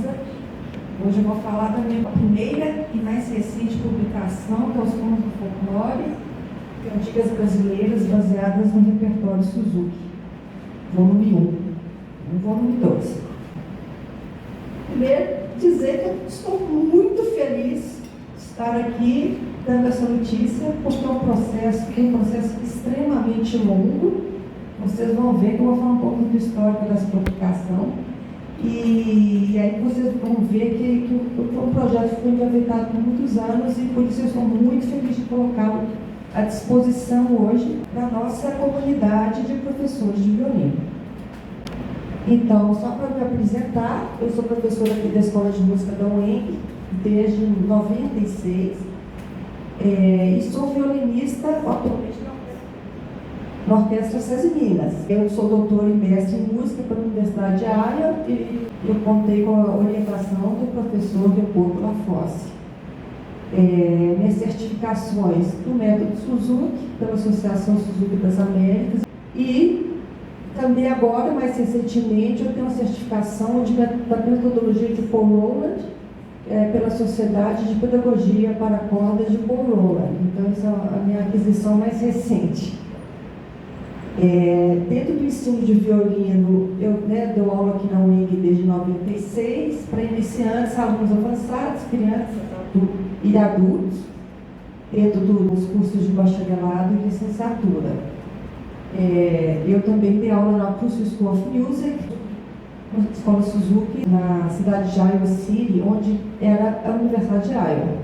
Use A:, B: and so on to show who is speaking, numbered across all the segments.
A: França. Hoje eu vou falar da minha primeira e mais recente publicação, que é Os Sons do Folclore, Cantigas Brasileiras baseadas no repertório Suzuki, volume 1, volume 2. Primeiro, dizer que eu estou muito feliz de estar aqui dando essa notícia, porque é um processo extremamente longo. Vocês vão ver que eu vou falar um pouco do histórico dessa publicação. E aí vocês vão ver que foi um projeto que foi engavetado por muitos anos e por isso eu estou muito feliz de colocá-lo à disposição hoje da nossa comunidade de professores de violino. Então, só para me apresentar, eu sou professora aqui da Escola de Música da UENG desde 96 e sou violinista atualmente na Orquestra SESI Minas. Eu sou doutora e mestre em música pela Universidade de Haia e eu contei com a orientação do professor Leopoldo Lafosse. Minhas certificações do método Suzuki, pela Associação Suzuki das Américas, e também agora, mais recentemente, eu tenho uma certificação da metodologia de Paul Rowland, pela Sociedade de Pedagogia para Cordas de Paul Rowland. Então, essa é a minha aquisição mais recente. Dentro do ensino de violino, eu dou aula aqui na UENG desde 96, para iniciantes, alunos avançados, crianças e adultos, dentro dos cursos de bacharelado e licenciatura. Eu também dei aula na Pulse School of Music, na Escola Suzuki, na cidade de Iowa City, onde era a Universidade de Iowa.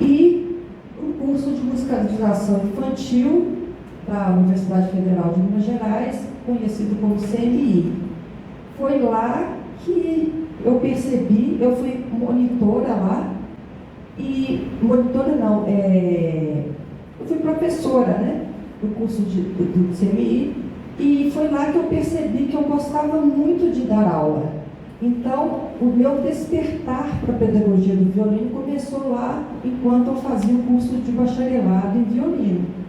A: E o curso de musicalização infantil da Universidade Federal de Minas Gerais, conhecido como CMI. Foi lá que eu percebi, eu fui monitora lá, eu fui professora, do curso do CMI, e foi lá que eu percebi que eu gostava muito de dar aula. Então, o meu despertar para a pedagogia do violino começou lá, enquanto eu fazia o curso de bacharelado em violino.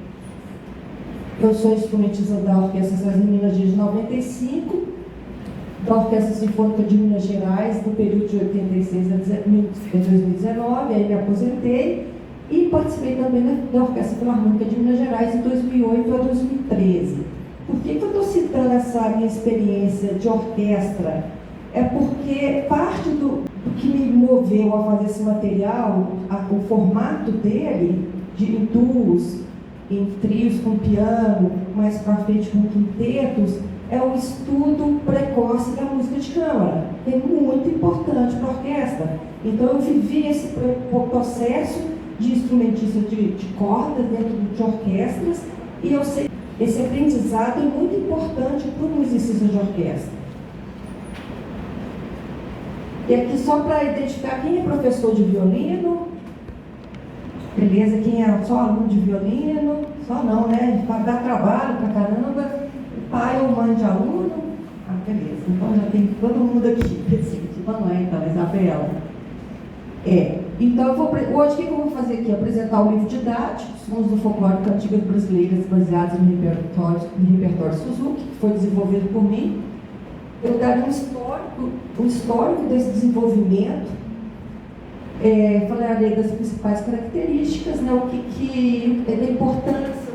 A: Eu sou instrumentista da Orquestra SESI Minas desde 95, da Orquestra Sinfônica de Minas Gerais, no período de 86 a 2019, aí me aposentei, e participei também da Orquestra Filarmônica de Minas Gerais de 2008 a 2013. Por que eu estou citando essa minha experiência de orquestra? É porque parte do que me moveu a fazer esse material, o formato dele, em duos, em trios com piano, mais para frente com quintetos, é o estudo precoce da música de câmara, que é muito importante para a orquestra. Então eu vivi esse processo de instrumentista de cordas dentro de orquestras, e eu sei que esse aprendizado é muito importante para o musicista de orquestra. E aqui só para identificar quem é professor de violino. Beleza, quem é só aluno de violino? Só não, né? Dá trabalho pra caramba. Pai ou mãe de aluno? Ah, beleza. Então já tem todo mundo aqui. Não é, então, Isabela. Então, hoje o que eu vou fazer aqui? Apresentar o livro didático, Sons do Folclore, Cantigas Brasileiras, baseados no repertório Suzuki, que foi desenvolvido por mim. Eu darei um histórico desse desenvolvimento. Falarei das principais características, o que é importância,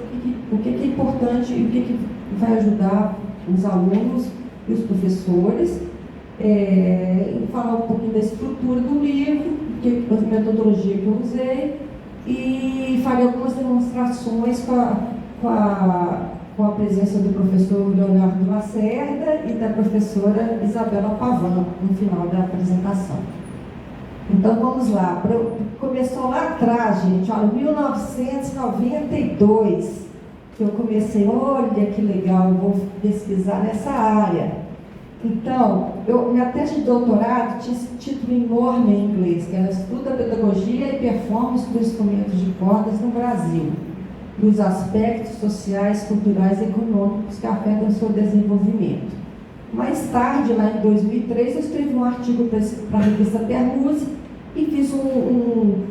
A: o que é importante e o que vai ajudar os alunos e os professores, falar um pouquinho da estrutura do livro, a metodologia que eu usei, e farei algumas demonstrações com a presença do professor Leonardo Lacerda e da professora Isabela Pavan no final da apresentação. Então vamos lá, começou lá atrás, gente, olha, 1992, que eu comecei, olha que legal, eu vou pesquisar nessa área. Então, minha tese de doutorado tinha esse título enorme em inglês, que era Estudo da Pedagogia e Performance dos Instrumentos de Cordas no Brasil, dos aspectos sociais, culturais e econômicos que afetam o seu desenvolvimento. Mais tarde, lá em 2003, eu escrevi um artigo para a revista Termuse e fiz um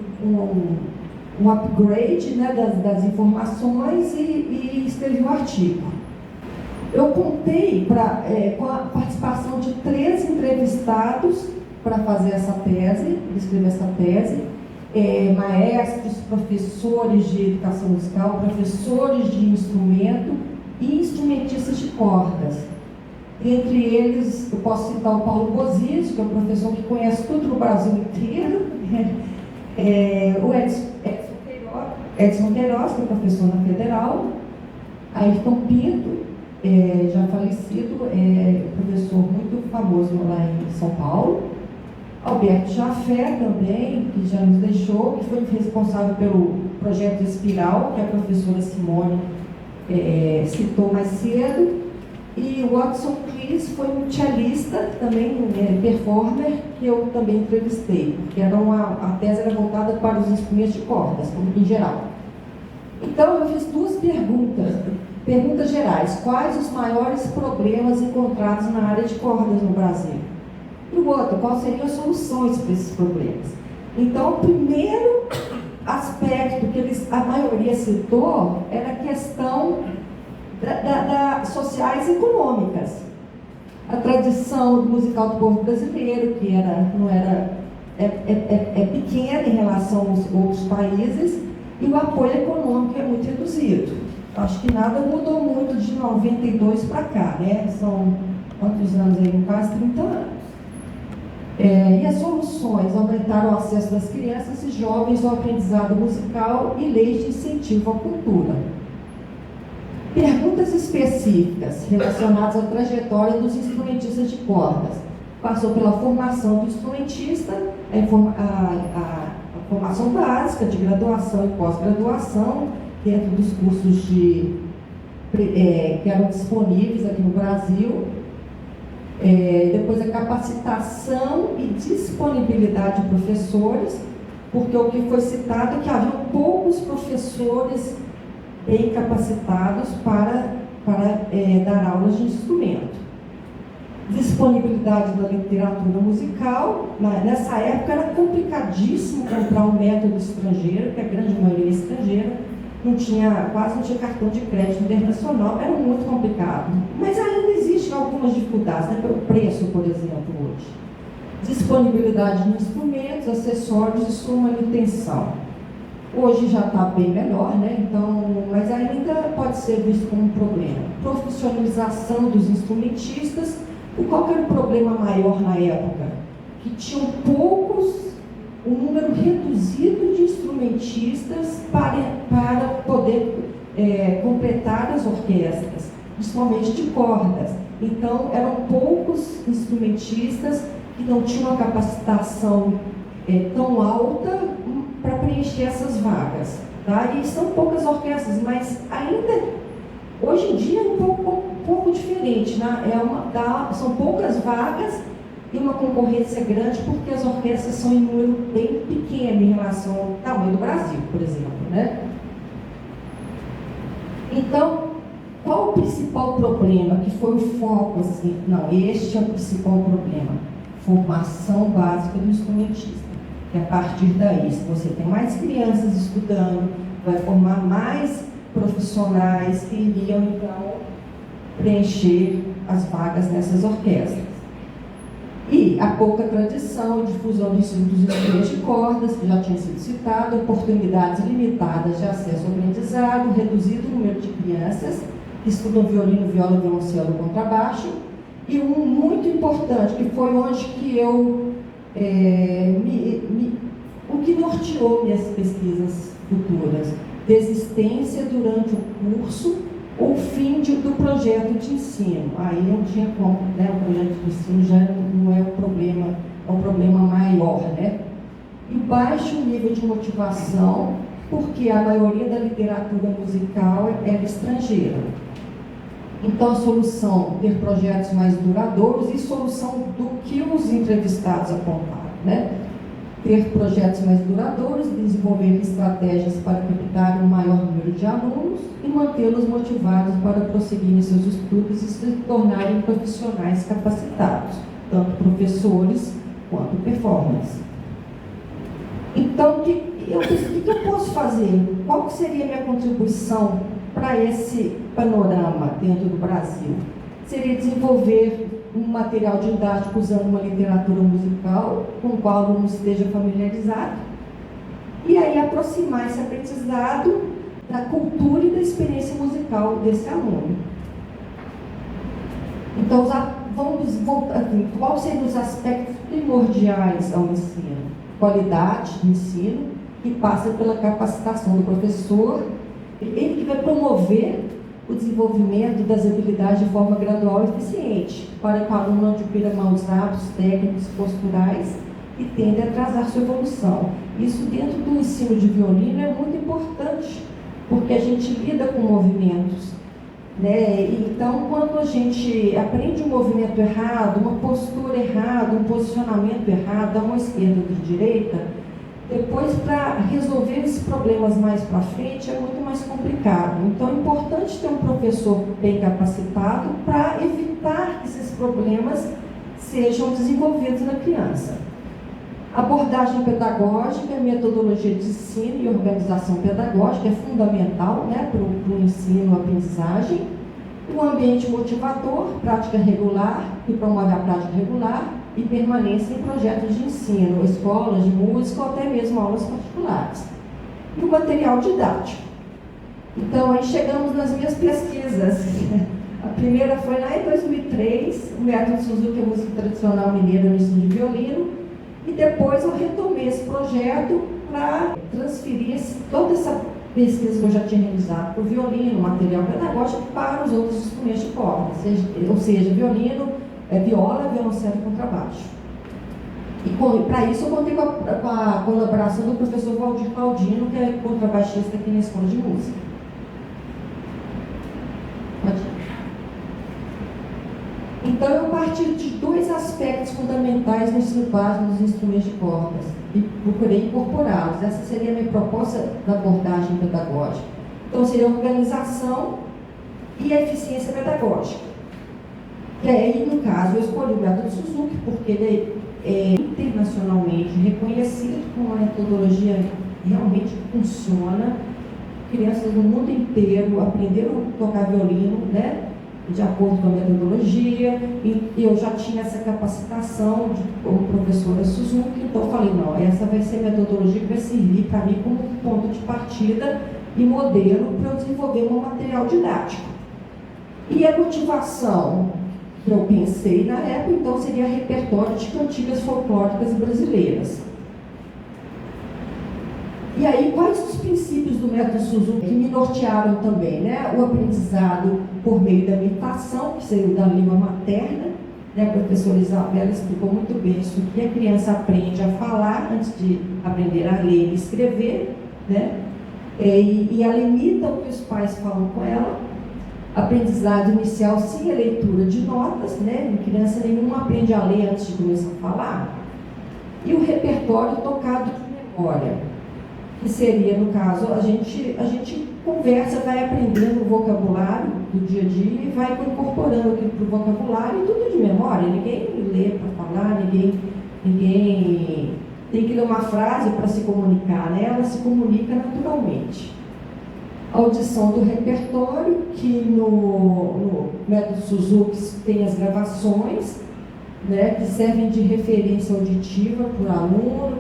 A: upgrade das informações e escrevi um artigo. Eu contei com a participação de 3 entrevistados para fazer essa tese, escrever essa tese, maestros, professores de educação musical, professores de instrumento e instrumentistas de cordas. Entre eles, eu posso citar o Paulo Bozizzi, que é um professor que conhece tudo no Brasil inteiro, o Edson Queiroz, que é professor na Federal, Ayrton Pinto, já falecido, professor muito famoso lá em São Paulo, Alberto Jafé também, que já nos deixou, que foi responsável pelo projeto Espiral, que a professora Simone citou mais cedo, e o Watson Cleese foi um cellista, também performer, que eu também entrevistei, porque a tese era voltada para os instrumentos de cordas, em geral. Então, eu fiz 2 perguntas gerais. Quais os maiores problemas encontrados na área de cordas no Brasil? E o outro, quais seriam as soluções para esses problemas? Então, o primeiro aspecto que a maioria citou era a questão sociais e econômicas. A tradição musical do povo brasileiro, que é pequena em relação aos outros países, e o apoio econômico é muito reduzido. Acho que nada mudou muito de 92 para cá, né? São quantos anos aí? Quase 30 anos. E as soluções aumentaram o acesso das crianças e jovens ao aprendizado musical e leis de incentivo à cultura. Perguntas específicas relacionadas à trajetória dos instrumentistas de cordas. Passou pela formação do instrumentista, a formação básica de graduação e pós-graduação, dentro dos cursos que eram disponíveis aqui no Brasil. Depois a capacitação e disponibilidade de professores, porque o que foi citado é que havia poucos professores bem capacitados para dar aulas de instrumento. Disponibilidade da literatura musical. Nessa época era complicadíssimo comprar um método estrangeiro, que a grande maioria é estrangeira, quase não tinha cartão de crédito internacional, era muito complicado. Mas ainda existem algumas dificuldades, né, pelo preço, por exemplo, hoje. Disponibilidade de instrumentos, acessórios e sua manutenção. Hoje já está bem melhor, né? Então, mas ainda pode ser visto como um problema. Profissionalização dos instrumentistas. Qual era o problema maior na época? Que tinham um número reduzido de instrumentistas para poder completar as orquestras, principalmente de cordas. Então, eram poucos instrumentistas que não tinham uma capacitação tão alta para preencher essas vagas. Tá? E são poucas orquestras, mas ainda, hoje em dia, é um pouco diferente. Né? São poucas vagas e uma concorrência grande, porque as orquestras são em número bem pequeno em relação ao tamanho do Brasil, por exemplo. Né? Então, qual o principal problema que foi o foco? Assim? Não, este é o principal problema. Formação básica do instrumentista. Que a partir daí, se você tem mais crianças estudando, vai formar mais profissionais que iriam, então, preencher as vagas nessas orquestras. E a pouca tradição e difusão dos instrumentos de cordas, que já tinha sido citado, oportunidades limitadas de acesso ao aprendizado, reduzido número de crianças que estudam violino, viola, violoncelo e contrabaixo, e um muito importante, que foi onde que eu, o que norteou minhas pesquisas futuras, desistência durante o curso, o fim do projeto de ensino. Aí não tinha como, né? O projeto de ensino já não é um problema maior, né? E baixo nível de motivação, porque a maioria da literatura musical era estrangeira. Então, a solução, ter projetos mais duradouros e solução do que os entrevistados apontaram, né? Ter projetos mais duradouros, desenvolver estratégias para captar um maior número de alunos e mantê-los motivados para prosseguirem seus estudos e se tornarem profissionais capacitados, tanto professores quanto performers. Então, o que eu posso fazer? Qual seria a minha contribuição para esse panorama dentro do Brasil? Seria desenvolver um material didático usando uma literatura musical com o qual o aluno esteja familiarizado, e aí aproximar esse aprendizado da cultura e da experiência musical desse aluno. Então, vamos voltar aqui. Quais seriam os aspectos primordiais ao ensino? Qualidade do ensino, que passa pela capacitação do professor, ele que vai promover o desenvolvimento das habilidades de forma gradual e eficiente, para que o aluno não adquira maus hábitos técnicos e posturais e tende a atrasar sua evolução. Isso dentro do ensino de violino é muito importante, porque a gente lida com movimentos, né? Então, quando a gente aprende um movimento errado, uma postura errada, um posicionamento errado, da mão esquerda ou de direita, depois, para resolver esses problemas mais para frente, é muito mais complicado. Então, é importante ter um professor bem capacitado para evitar que esses problemas sejam desenvolvidos na criança. Abordagem pedagógica, metodologia de ensino e organização pedagógica é fundamental, né, para o ensino, aprendizagem. Um ambiente motivador, prática regular, que promove a prática regular e permanência em projetos de ensino, escolas de música ou até mesmo aulas particulares. E o material didático. Então, aí chegamos nas minhas pesquisas. A primeira foi lá em 2003, o método Suzuki, a música tradicional mineira no ensino de violino, e depois eu retomei esse projeto para transferir toda essa pesquisa que eu já tinha realizado para o violino, material pedagógico, para os outros instrumentos de corda, ou seja, violino, viola, violoncelo e contrabaixo. E para isso eu contei com a colaboração do professor Valdir Claudino, que é contrabaixista aqui na Escola de Música. Pode ir. Então, eu parti de dois aspectos fundamentais no ensino básico dos instrumentos de cordas e procurei incorporá-los. Essa seria a minha proposta da abordagem pedagógica. Então, seria a organização e a eficiência pedagógica. E aí, no caso, eu escolhi o método Suzuki porque ele é internacionalmente reconhecido como uma metodologia realmente que funciona. Crianças do mundo inteiro aprenderam a tocar violino, né, de acordo com a metodologia, e eu já tinha essa capacitação como professora Suzuki, então eu falei, não, essa vai ser a metodologia que vai servir para mim como ponto de partida e modelo para eu desenvolver um material didático. E a motivação que eu pensei na época, então, seria repertório de cantigas folclóricas brasileiras. E aí, quais os princípios do método Suzuki que me nortearam também, né? O aprendizado por meio da imitação, que seria da língua materna, né? A professora Isabela explicou muito bem isso, que a criança aprende a falar antes de aprender a ler e escrever, né? E ela imita o que os pais falam com ela. Aprendizado inicial sem a leitura de notas, né? Criança nenhuma aprende a ler antes de começar a falar. E o repertório tocado de memória, que seria, no caso, a gente conversa, vai aprendendo o vocabulário do dia a dia e vai incorporando aquilo para o vocabulário e tudo de memória. Ninguém lê para falar, ninguém tem que ler uma frase para se comunicar, né? Ela se comunica naturalmente. A audição do repertório, que no método Suzuki tem as gravações, né, que servem de referência auditiva para o aluno,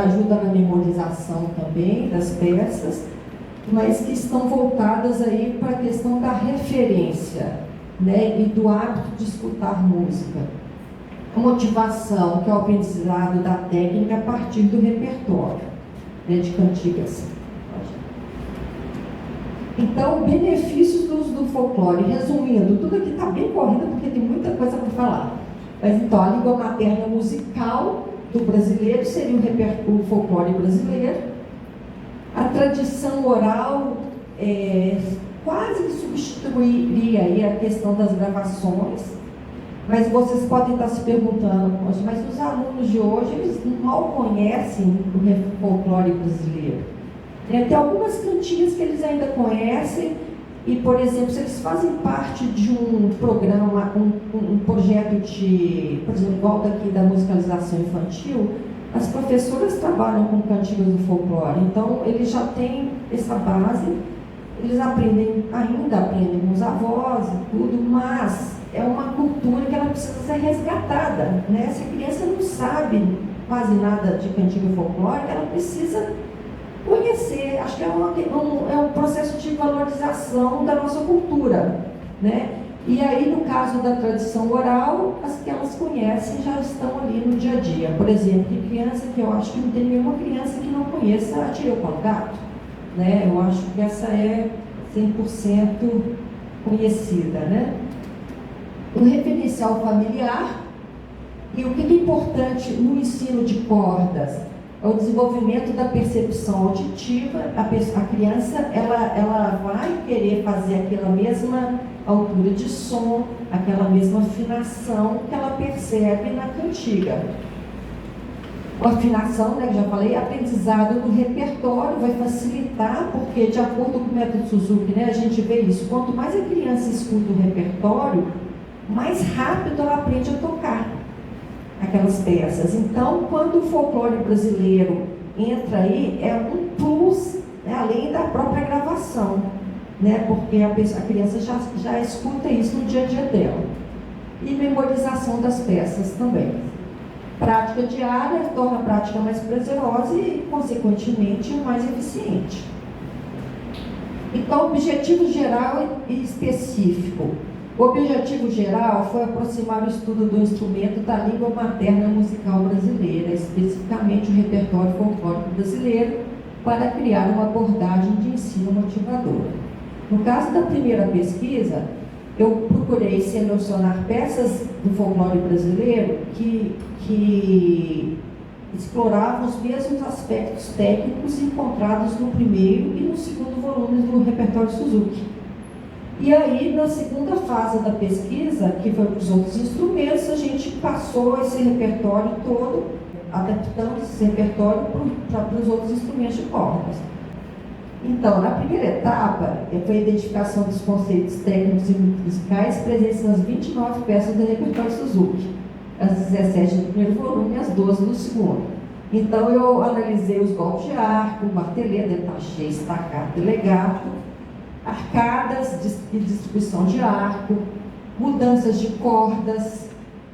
A: ajuda na memorização também das peças, mas que estão voltadas aí para a questão da referência, né, e do hábito de escutar música. A motivação, que é o aprendizado da técnica a partir do repertório, né, de cantigas. Então, benefícios do folclore. Resumindo, tudo aqui está bem corrido porque tem muita coisa para falar. Mas então, a língua materna musical do brasileiro seria o folclore brasileiro. A tradição oral quase que substituiria aí a questão das gravações. Mas vocês podem estar se perguntando, mas os alunos de hoje, eles mal conhecem o folclore brasileiro. Tem algumas cantigas que eles ainda conhecem e, por exemplo, se eles fazem parte de um programa, um projeto de, por exemplo, igual daqui da musicalização infantil, as professoras trabalham com cantigas do folclore, então eles já têm essa base, eles ainda aprendem com os avós e tudo, mas é uma cultura que ela precisa ser resgatada, né? Se a criança não sabe quase nada de cantiga folclórica, ela precisa conhecer. Acho que é um processo de valorização da nossa cultura, né? E aí, no caso da tradição oral, as que elas conhecem já estão ali no dia a dia. Por exemplo, tem criança que eu acho que não tem nenhuma criança que não conheça a Tia Pau Gato, né? Eu acho que essa é 100% conhecida, né? O referencial familiar. E o que é importante no ensino de cordas? É o desenvolvimento da percepção auditiva. A criança ela vai querer fazer aquela mesma altura de som, aquela mesma afinação que ela percebe na cantiga. A afinação, né, que já falei, aprendizado do repertório vai facilitar, porque de acordo com o método Suzuki, né, a gente vê isso, quanto mais a criança escuta o repertório, mais rápido ela aprende a tocar aquelas peças. Então, quando o folclore brasileiro entra aí, é um plus, né, além da própria gravação, né, porque a criança já escuta isso no dia a dia dela. E memorização das peças também. Prática diária torna a prática mais prazerosa e, consequentemente, mais eficiente. Então, objetivo geral e específico. O objetivo geral foi aproximar o estudo do instrumento da língua materna musical brasileira, especificamente o repertório folclórico brasileiro, para criar uma abordagem de ensino motivadora. No caso da primeira pesquisa, eu procurei selecionar peças do folclore brasileiro que exploravam os mesmos aspectos técnicos encontrados no primeiro e no segundo volume do repertório Suzuki. E aí, na segunda fase da pesquisa, que foi para os outros instrumentos, a gente passou esse repertório todo, adaptando esse repertório para os outros instrumentos de cordas. Então, na primeira etapa, foi a identificação dos conceitos técnicos e musicais presentes nas 29 peças do repertório Suzuki, as 17 do primeiro volume e as 12 do segundo. Então, eu analisei os golpes de arco, marteleta, detachê, estacato e legato, arcadas e distribuição de arco, mudanças de cordas,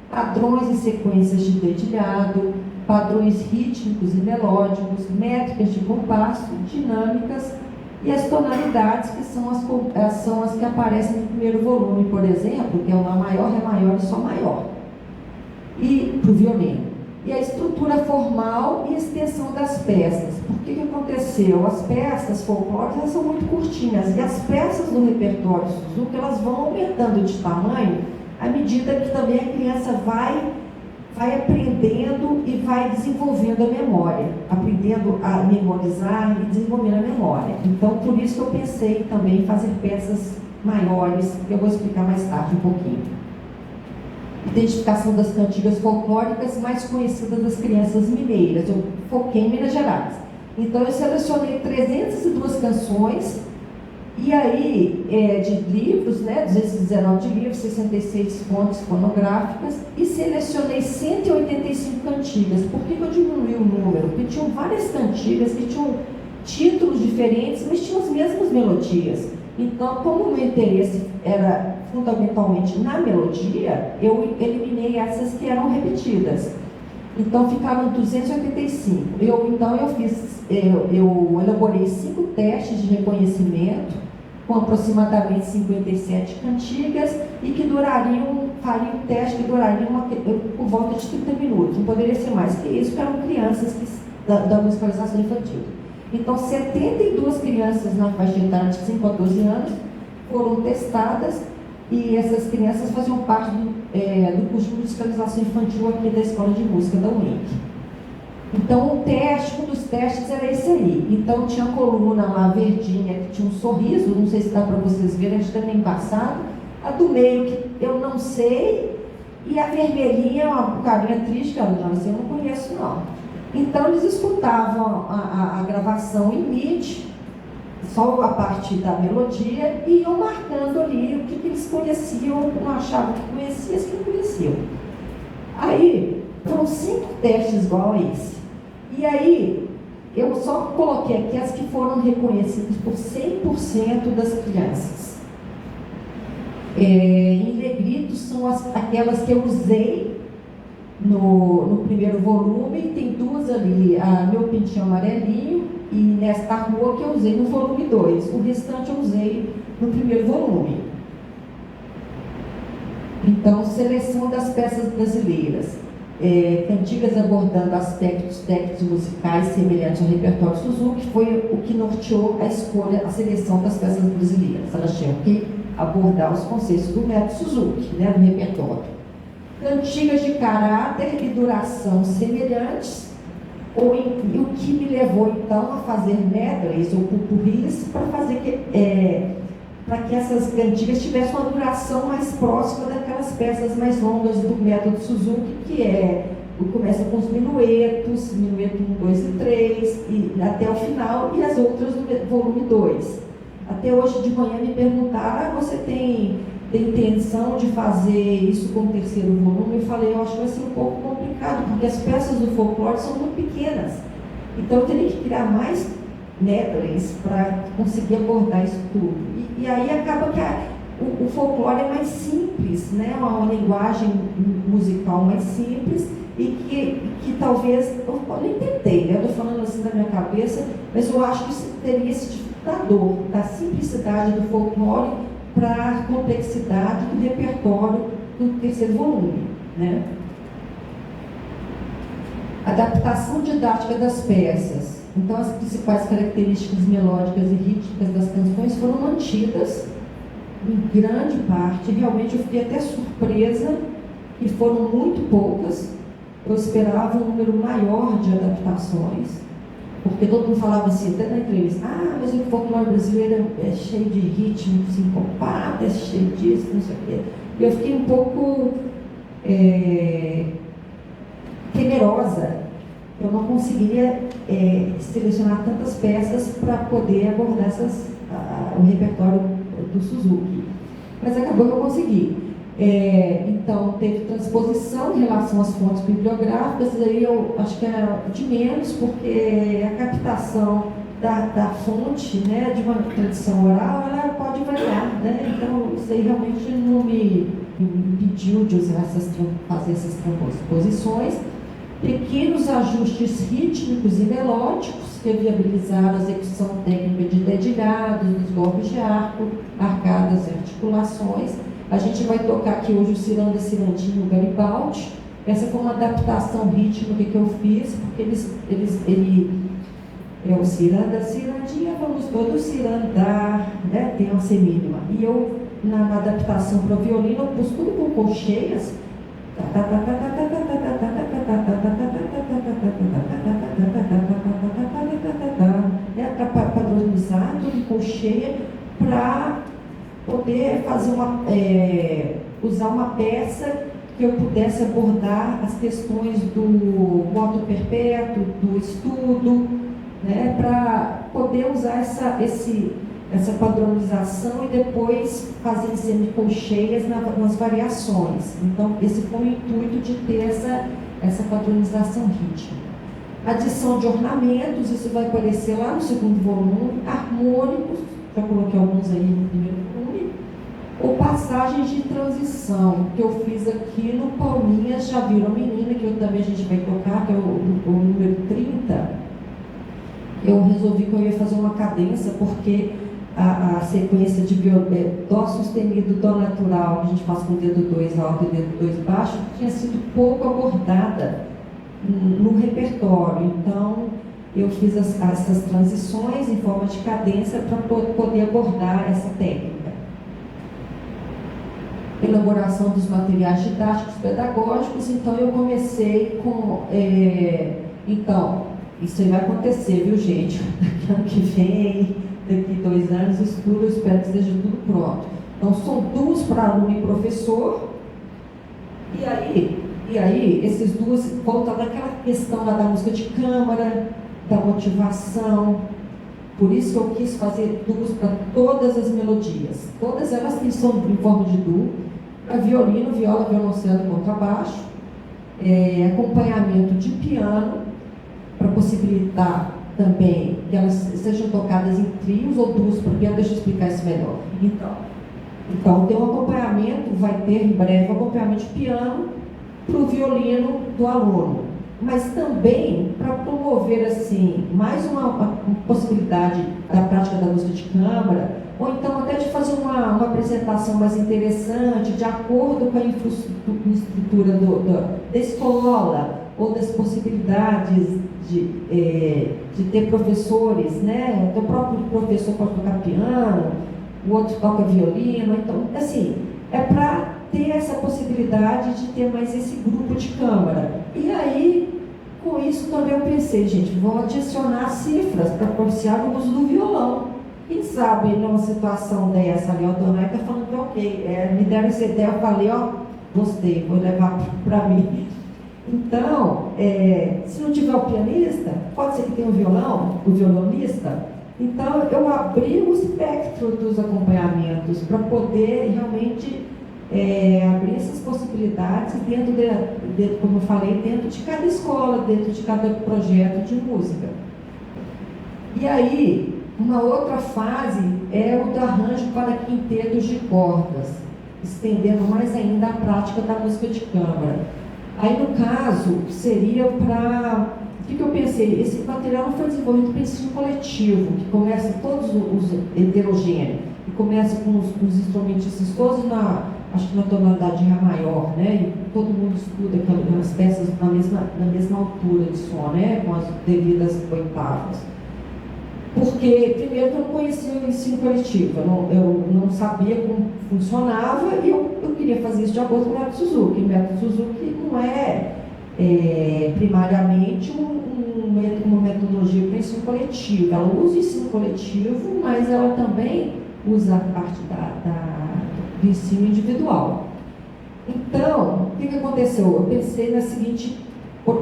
A: padrões e sequências de dedilhado, padrões rítmicos e melódicos, métricas de compasso, dinâmicas e as tonalidades, que são as que aparecem no primeiro volume, por exemplo, que é o Lá maior, Ré maior e Sol maior, e para o violino. E a estrutura formal e extensão das peças. Por que aconteceu? As peças folclóricas são muito curtinhas, e as peças do repertório Suzuki, elas vão aumentando de tamanho à medida que também a criança vai aprendendo e vai desenvolvendo a memória, aprendendo a memorizar e desenvolvendo a memória. Então, por isso que eu pensei também em fazer peças maiores, que eu vou explicar mais tarde um pouquinho. Identificação das cantigas folclóricas mais conhecidas das crianças mineiras. Eu foquei em Minas Gerais. Então, eu selecionei 302 canções, e aí, de livros, né, 219 de livros, 66 fontes fonográficas, e selecionei 185 cantigas. Por que eu diminuí o número? Porque tinham várias cantigas que tinham títulos diferentes, mas tinham as mesmas melodias. Então, como o meu interesse era fundamentalmente na melodia, eu eliminei essas que eram repetidas. Então, ficaram 285. Eu elaborei 5 testes de reconhecimento, com aproximadamente 57 cantigas, e que faria um teste que duraria por volta de 30 minutos. Não poderia ser mais que isso, porque eram crianças da musicalização infantil. Então, 72 crianças na faixa etária de 5 a 12 anos foram testadas, e essas crianças faziam parte do curso de musicalização infantil aqui da Escola de Música da UENC. Então, um dos testes era esse aí. Então, tinha a coluna lá verdinha, que tinha um sorriso, não sei se dá para vocês verem, a gente também passado. A do meio, que eu não sei, e a vermelhinha, uma carinha triste, que eu não conheço não. Então, eles escutavam a gravação em MIDI, só a parte da melodia, e iam marcando ali o que eles conheciam, não achavam que conheciam, as que não conheciam. Aí, foram 5 testes igual a esse. E aí, Eu só coloquei aqui as que foram reconhecidas por 100% das crianças. Em negrito são aquelas que eu usei no primeiro volume. Tem duas ali, a Meu Pintinho Amarelinho e Nesta Rua, que eu usei no volume 2. O restante eu usei no primeiro volume. Então, seleção das peças brasileiras. Cantigas abordando aspectos técnicos musicais semelhantes ao repertório Suzuki, foi o que norteou a escolha, a seleção das peças brasileiras. Elas tinham que abordar os conceitos do método Suzuki, né, do repertório. Cantigas de caráter e duração semelhantes, e o que me levou então a fazer medleys ou pupurris para fazer para que essas cantigas tivessem uma duração mais próxima daquelas peças mais longas do método Suzuki, que começa com os minuetos, minueto 1, 2 e 3, e até o final, e as outras do volume 2. Até hoje de manhã me perguntaram, você tem intenção de fazer isso com o terceiro volume? Eu falei, eu acho que vai ser um pouco complicado, porque as peças do folclore são muito pequenas. Então eu teria que criar mais medleys para conseguir abordar isso tudo. E aí acaba que o folclore é mais simples, né? Uma linguagem musical mais simples e que talvez, eu nem tentei, né? Eu estou falando assim da minha cabeça, mas eu acho que isso teria esse dificultador da simplicidade do folclore para a complexidade do repertório do terceiro volume, né? Adaptação didática das peças. Então, as principais características melódicas e rítmicas das canções foram mantidas em grande parte. Realmente eu fiquei até surpresa, que foram muito poucas. Eu esperava um número maior de adaptações, porque todo mundo falava assim, até na entrevista, mas o folclore brasileiro é cheio de ritmo sincopado, é cheio disso, não sei o quê. E eu fiquei um pouco temerosa. Eu não conseguiria selecionar tantas peças para poder abordar o repertório do Suzuki. Mas acabou que eu consegui. Então, teve transposição em relação às fontes bibliográficas, aí eu acho que era de menos, porque a captação da fonte, né, de uma tradição oral, ela pode variar, né? Então, isso aí realmente não me impediu de fazer essas transposições. Pequenos ajustes rítmicos e melódicos que viabilizaram a execução técnica de dedilhados, dos golpes de arco, arcadas e articulações. A gente vai tocar aqui hoje o Ciranda, Cirandinho, Garibaldi. Essa foi uma adaptação rítmica que eu fiz, porque ele é o Ciranda, Cirandinha, vamos todos cirandar, né? Tem uma semínima. E eu, na adaptação para o violino, eu pus tudo com colcheias, para padronizar tudo em colcheia, para poder fazer usar uma peça que eu pudesse abordar as questões do moto perpétuo, do estudo, né, para poder usar essa padronização e depois fazer em semicolcheias nas variações. Então, esse foi o intuito de ter essa padronização rítmica. Adição de ornamentos, isso vai aparecer lá no segundo volume. Harmônicos, já coloquei alguns aí no primeiro volume. Ou passagens de transição, que eu fiz aqui no Palminhas, Já Viram a Menina, que também a gente vai tocar, que é o número 30. Eu resolvi que eu ia fazer uma cadência, porque a sequência de Dó sustenido, Dó natural, que a gente faz com o dedo 2 alto e o dedo 2 baixo, tinha sido pouco abordada no repertório. Então, eu fiz essas transições em forma de cadência para poder abordar essa técnica. Elaboração dos materiais didáticos pedagógicos. Então, eu comecei com... Então, isso aí vai acontecer, viu, gente? Daqui ano que vem, daqui 2 anos, isso tudo, eu espero que esteja tudo pronto. Então, são duas para aluno e professor. E aí, esses duas, voltando àquela questão lá da música de câmara, da motivação. Por isso que eu quis fazer duas para todas as melodias. Todas elas têm som em forma de duo, para violino, viola, violoncelo e contrabaixo, acompanhamento de piano, para possibilitar também que elas sejam tocadas em trios ou duos por piano. Deixa eu explicar isso melhor. Então tem um acompanhamento, vai ter em breve um acompanhamento de piano para o violino do aluno, mas também para promover assim mais uma possibilidade da prática da música de câmara, ou então até de fazer uma apresentação mais interessante, de acordo com a infraestrutura da escola, ou das possibilidades de ter professores, né? O próprio professor pode tocar piano, o outro toca violino. Então, assim, é para ter essa possibilidade de ter mais esse grupo de câmara. E aí, com isso também eu pensei, gente, vou adicionar cifras para propiciar o uso do violão. Quem sabe numa situação dessa ali, a dona está falando que ok, me deram essa ideia, eu falei, gostei, vou levar para mim. Então, se não tiver o pianista, pode ser que tenha o violão, o violonista. Então, eu abri o espectro dos acompanhamentos para poder realmente abrir essas possibilidades dentro, como eu falei, dentro de cada escola, dentro de cada projeto de música. E aí, uma outra fase é o do arranjo para quintetos de cordas, estendendo mais ainda a prática da música de câmara. Aí, no caso, seria para... O que eu pensei? Esse material não foi desenvolvido para ensino coletivo, que começa todos os heterogêneos, e começa com os instrumentistas todos acho que na tonalidade de Ré maior, né? E todo mundo estuda aquelas peças na mesma altura de som, né? Com as devidas oitavas. Porque, primeiro, eu não conhecia o ensino coletivo, eu não sabia como funcionava, e eu queria fazer isso de acordo com o método Suzuki. O método Suzuki não é primariamente uma metodologia para ensino coletivo. Ela usa o ensino coletivo, mas ela também usa a parte do ensino individual. Então, o que aconteceu? Eu pensei na seguinte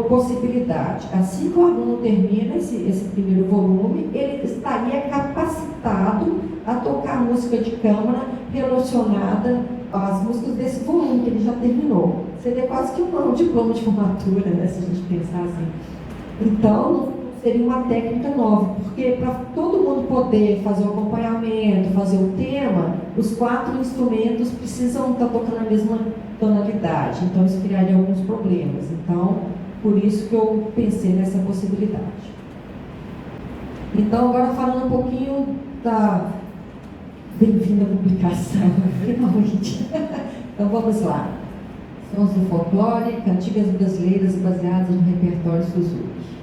A: possibilidade: assim que o aluno termina esse primeiro volume, ele estaria capacitado a tocar música de câmara relacionada às músicas desse volume que ele já terminou. Seria quase que um diploma de formatura, né, se a gente pensar assim. Então, seria uma técnica nova, porque para todo mundo poder fazer o acompanhamento, fazer o tema, os 4 instrumentos precisam estar tocando a mesma tonalidade, então isso criaria alguns problemas. Então, por isso que eu pensei nessa possibilidade. Então, agora falando um pouquinho da bem-vinda publicação, finalmente. Então, vamos lá. Sons do folclore, cantigas brasileiras baseadas no repertório Suzuki.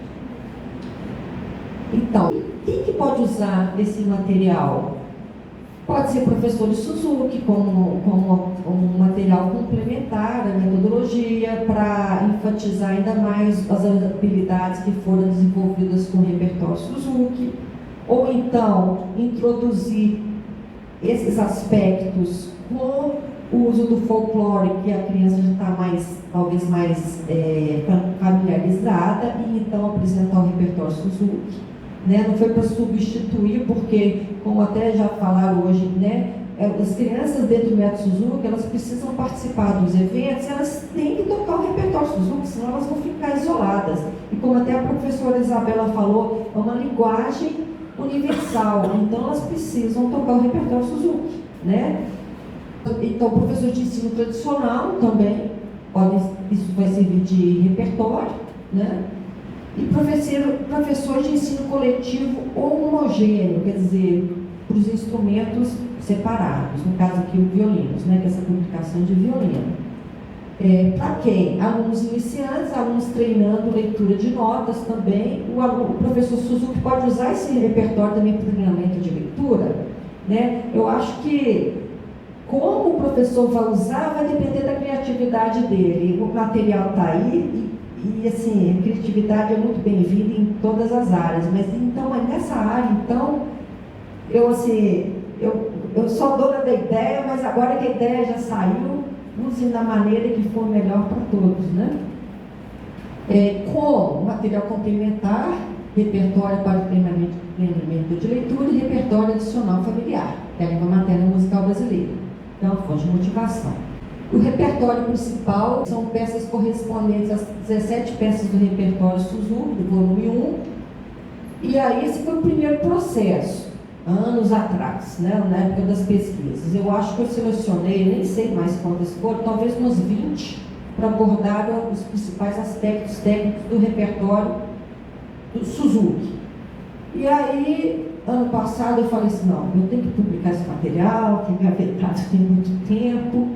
A: Então, quem que pode usar esse material? Pode ser professor de Suzuki como um material complementar à metodologia para enfatizar ainda mais as habilidades que foram desenvolvidas com o repertório Suzuki, ou então introduzir esses aspectos com o uso do folclore, que a criança já está talvez mais familiarizada, e então apresentar o repertório Suzuki. Né? Não foi para substituir, porque, como até já falaram hoje, né, as crianças dentro do método Suzuki, elas precisam participar dos eventos, elas têm que tocar o repertório Suzuki, senão elas vão ficar isoladas. E como até a professora Isabela falou, é uma linguagem universal, então elas precisam tocar o repertório Suzuki, né? Então, professor de ensino tradicional também, isso vai servir de repertório, né? E professor de ensino coletivo homogêneo, quer dizer, para os instrumentos separados, no caso aqui o violinos, né? Que é essa publicação de violino. Para quem? Alunos iniciantes, alunos treinando leitura de notas também. O professor Suzuki pode usar esse repertório também para treinamento de leitura, né? Eu acho que como o professor vai usar vai depender da criatividade dele. O material está aí e assim, a criatividade é muito bem-vinda em todas as áreas, mas então é nessa área, então, eu sou dona da ideia, mas agora que a ideia já saiu, use da maneira que for melhor para todos, né? Com material complementar, repertório para treinamento de leitura e repertório adicional familiar, que é a língua materna musical brasileira. Então, fonte de motivação. O repertório principal são peças correspondentes às 17 peças do repertório Suzuki, do volume 1, E aí esse foi o primeiro processo, anos atrás, né, na época das pesquisas. Eu acho que eu selecionei, nem sei mais quantas foram, talvez uns 20, para abordar os principais aspectos técnicos do repertório do Suzuki. E aí, ano passado, eu falei assim, não, eu tenho que publicar esse material, que é engavetado tem muito tempo.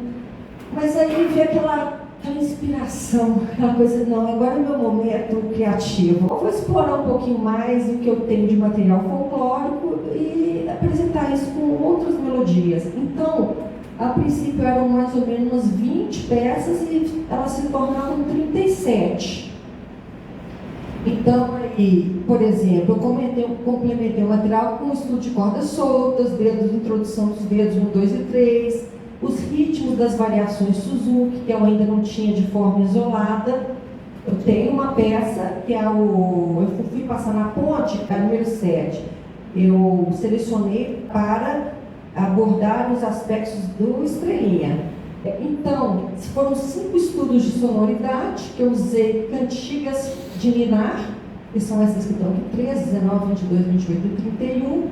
A: Mas aí veio aquela inspiração, aquela coisa, não, agora é meu momento criativo. Eu vou explorar um pouquinho mais o que eu tenho de material folclórico e apresentar isso com outras melodias. Então, a princípio eram mais ou menos 20 peças e elas se tornaram 37. Então, aí, por exemplo, eu complementei o material com o estudo de cordas soltas, dedos, introdução dos dedos 1, 2 e 3, os ritmos das variações Suzuki, que eu ainda não tinha de forma isolada. Eu tenho uma peça que é eu fui passar na ponte, que é a número 7. Eu selecionei para abordar os aspectos do Estrelinha. Então, foram 5 estudos de sonoridade, que eu usei cantigas de ninar, que são essas que estão aqui, 13, 19, 22, 28 e 31,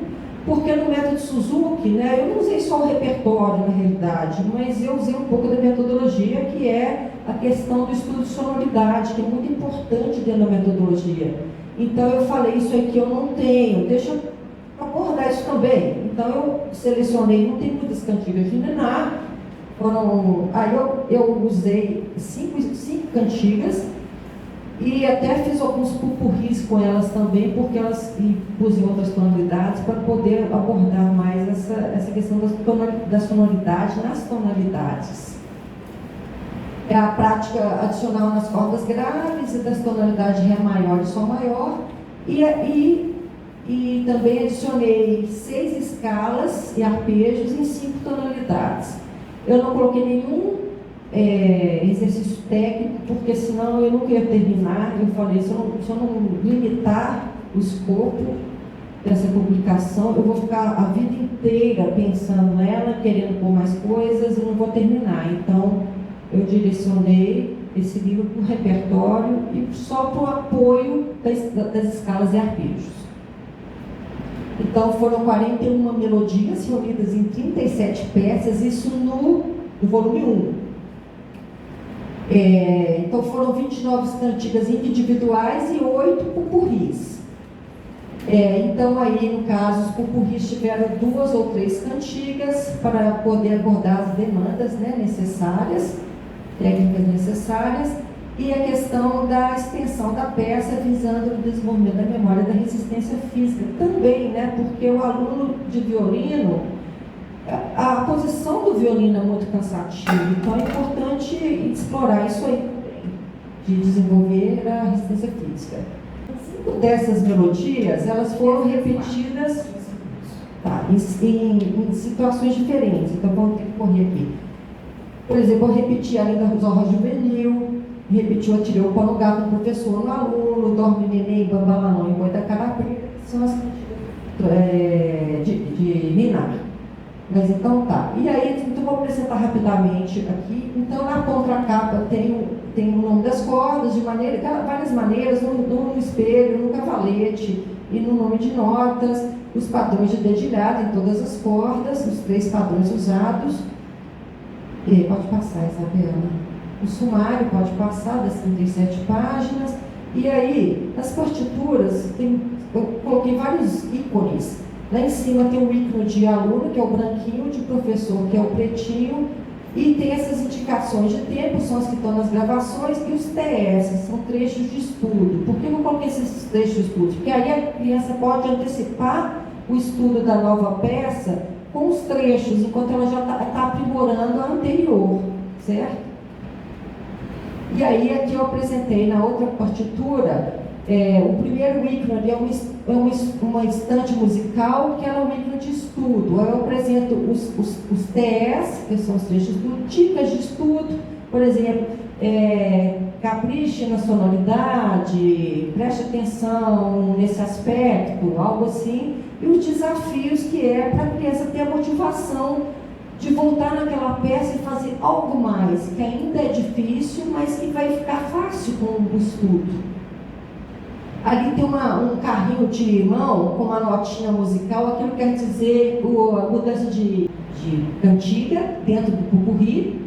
A: porque no método Suzuki, né, eu não usei só o repertório na realidade, mas eu usei um pouco da metodologia, que é a questão do estudo de sonoridade, que é muito importante dentro da metodologia. Então eu falei, isso aqui eu não tenho, deixa eu abordar isso também. Então eu selecionei, não tem muitas cantigas de ninar, aí eu usei 5 cantigas, e até fiz alguns pupurris com elas também, porque elas pus em outras tonalidades, para poder abordar mais essa questão da sonoridade nas tonalidades. É a prática adicional nas cordas graves e das tonalidades Ré maior e Sol maior, e também adicionei 6 escalas e arpejos em 5 tonalidades. Eu não coloquei nenhum exercício técnico, porque senão eu nunca ia terminar. Eu falei, se eu não limitar o escopo dessa publicação, eu vou ficar a vida inteira pensando nela, querendo pôr mais coisas, e não vou terminar. Então, eu direcionei esse livro para o repertório e só para o apoio das escalas e arpejos. Então, foram 41 melodias reunidas em 37 peças, isso no volume 1. Então foram 29 cantigas individuais e 8 pupurris. Então aí, no caso, os pupurris tiveram 2 ou 3 cantigas para poder abordar as demandas, né, necessárias, técnicas necessárias, e a questão da extensão da peça visando o desenvolvimento da memória e da resistência física também, né, porque o aluno de violino, a posição do violino é muito cansativa, então é importante explorar isso aí também, de desenvolver a resistência física. 5 dessas melodias, elas foram repetidas em situações diferentes, então vamos ter que correr aqui. Por exemplo, eu repeti a Linda Zorra Juvenil, repeti o Atirei o Pano Gato no professor, no aluno, Dorme Neném, Bambalanão e Boi da Carapreta, que são as cantigas de ninar. Mas então tá. E aí, então vou apresentar rapidamente aqui. Então, na contracapa tem o nome das cordas, de várias maneiras, no espelho, no cavalete e no nome de notas, os padrões de dedilhado em todas as cordas, os 3 padrões usados. Pode passar, Isabela. O sumário pode passar das 37 páginas. E aí, nas partituras, eu coloquei vários ícones. Lá em cima tem o ícone de aluno, que é o branquinho, de professor, que é o pretinho, e tem essas indicações de tempo, são as que estão nas gravações, e os TS, são trechos de estudo. Por que eu coloquei esses trechos de estudo? Porque aí a criança pode antecipar o estudo da nova peça com os trechos, enquanto ela já está aprimorando a anterior, certo? E aí aqui eu apresentei na outra partitura, o primeiro ícone é uma estante musical, que é um ícone de estudo. Eu apresento os TS, que são os trechos do dicas de estudo, por exemplo, capriche na sonoridade, preste atenção nesse aspecto, algo assim, e os desafios, que é para a criança ter a motivação de voltar naquela peça e fazer algo mais, que ainda é difícil, mas que vai ficar fácil com o estudo. Ali tem um carrinho de mão com uma notinha musical. Aquilo quer dizer a mudança de cantiga dentro do pupurri.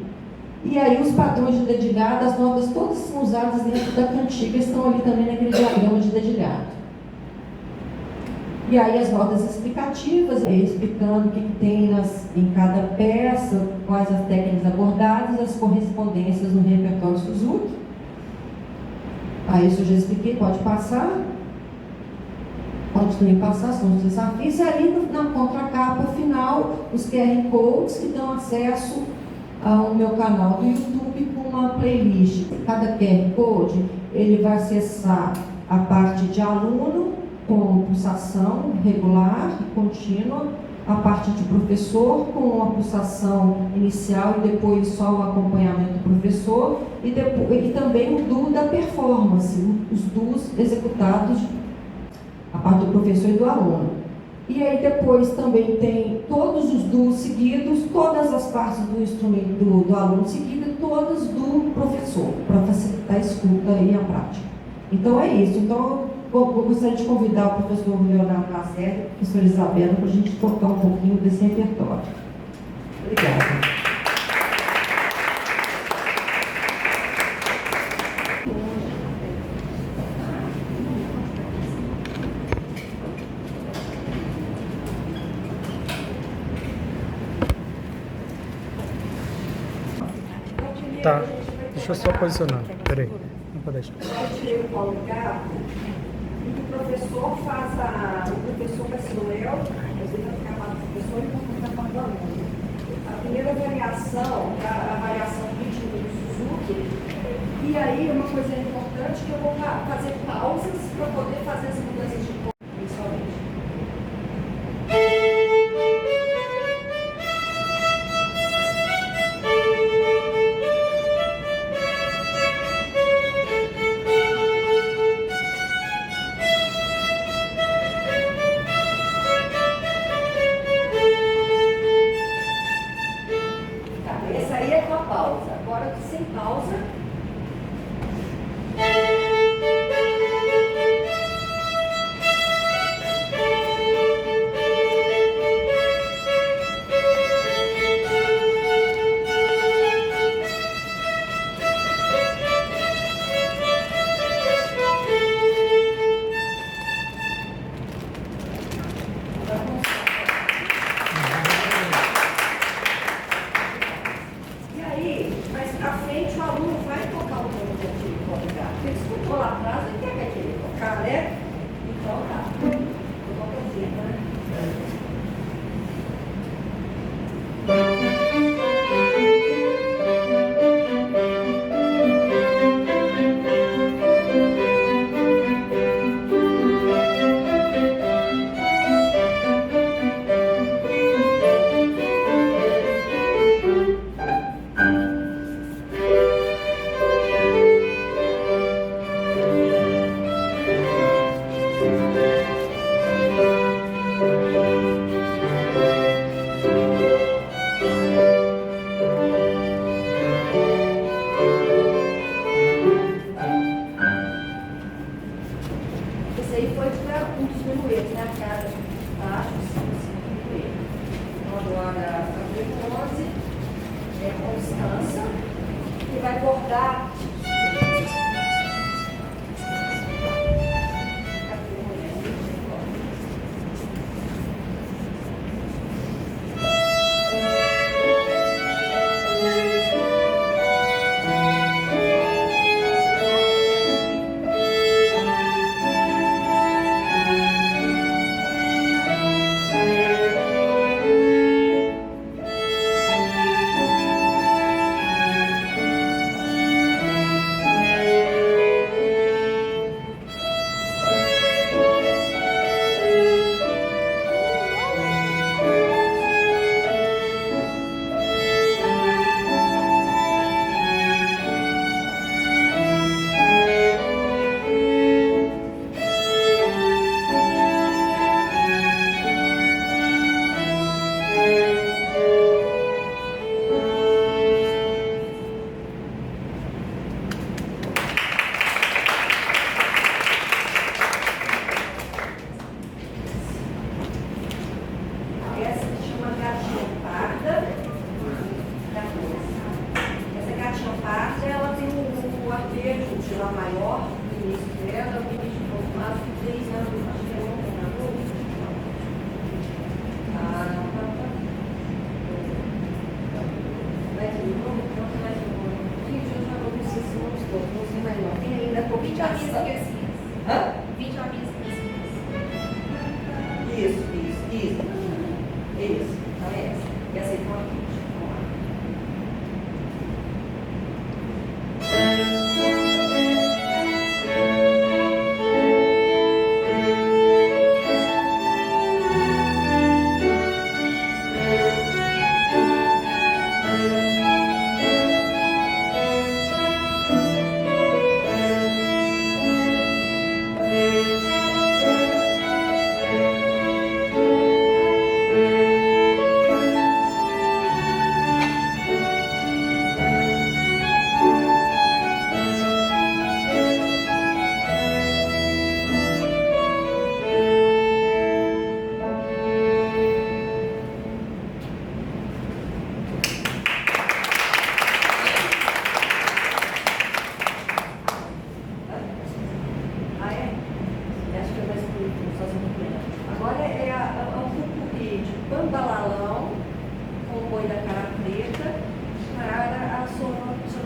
A: E aí os padrões de dedilhado, as notas todas são usadas dentro da cantiga, estão ali também naquele diagrama de dedilhado. E aí as notas explicativas, explicando o que tem em cada peça, quais as técnicas abordadas, as correspondências no repertório Suzuki. Aí isso eu já expliquei, pode passar. Pode também passar, são os desafios. E aí na contracapa final, os QR Codes que dão acesso ao meu canal do YouTube com uma playlist. Cada QR Code, ele vai acessar a parte de aluno, com pulsação regular e contínua, a parte de professor com uma pulsação inicial e depois só o acompanhamento do professor, e também o duo da performance, os duos executados, a parte do professor e do aluno. E aí depois também tem todos os duos seguidos, todas as partes do instrumento do aluno seguido, todas do professor, para facilitar a escuta e a prática. Então é isso. Então eu gostaria de convidar o professor Leonardo Lacerda e a professora Isabela para a gente tocar um pouquinho desse repertório. Obrigada.
B: Tá, deixa eu só posicionar. Peraí, não pode deixar.
A: Eu tirei o Paulo Gato e o professor faz o professor vai ser o Léo, às vezes vai ficar para o professor e vai ficar para o aluno. A primeira avaliação, a avaliação rítmica do Suzuki, e aí uma coisa importante que eu vou fazer pausas para poder fazer as mudanças de cor, principalmente.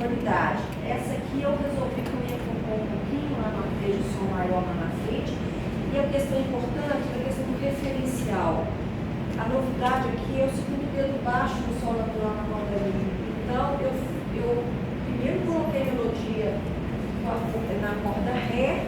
C: tonalidade. Essa aqui eu resolvi que eu ia compor um pouquinho, lá no arpejo som maior lá na frente. E a questão importante é a questão do referencial. A novidade aqui é o segundo dedo baixo do sol natural na corda Mi. Então, eu primeiro coloquei a melodia na corda Ré,